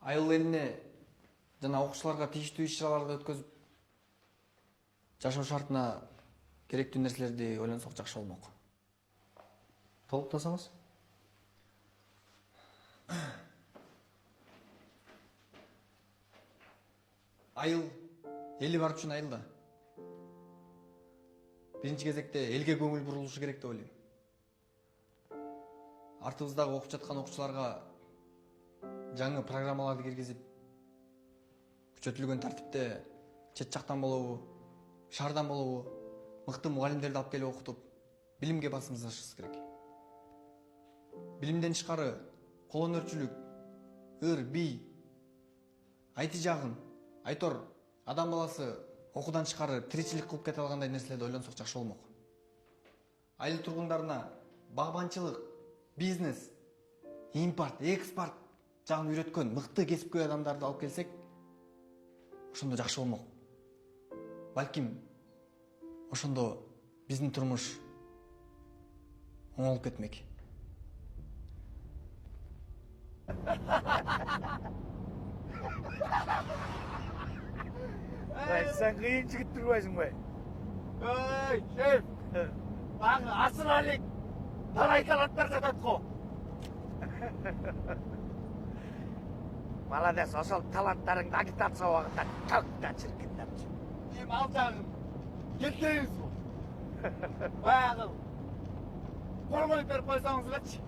айыл элине жана окуучуларга тийиштүү иш-чараларды өткөзүп, жашоо шартына керектүү нерселерди ойлонсок жакшы болмок. Толуктасаңыз? Айыл эли бар үчүн айыл да. Биринчи кезекте элге көңүл бурулушу керек деп ойлойм. Артыбыздагы окуп жаткан окуучуларга жаңы программаларды киргизип, күчөтүлгөн тартипте чет жактан болобу, шаардан болобу, мыкты мугалимдерди алып келип окутуп, билимге басымдашыбыз керек. Билимден тышкары колөнөрчүлүк, ыр, бий, айти жагын, айтор адам баласы окуудан тышкары тиричилик кылып кете алгандай нерселерди ойлонсок жакшы болмок. Айыл тургундарына багбанчылык, бизнес, импорт, экспорт жагын үйрөткөн мыкты кесипкөй адамдарды алып келсек, ошондо жакшы болмок. Балким ошондо биздин турмуш оңолуп кетмек. Sen kıyın çıkıp durmayasın be. Ey şef, bana asıl alik parayı kalatlar satatko. Malades asıl talantlarını agitasiya vaqtida tokda chirkinlabchi. Hem alacağım, getiriniz bu. Bayağı, kolmayı verip koysanız kaç.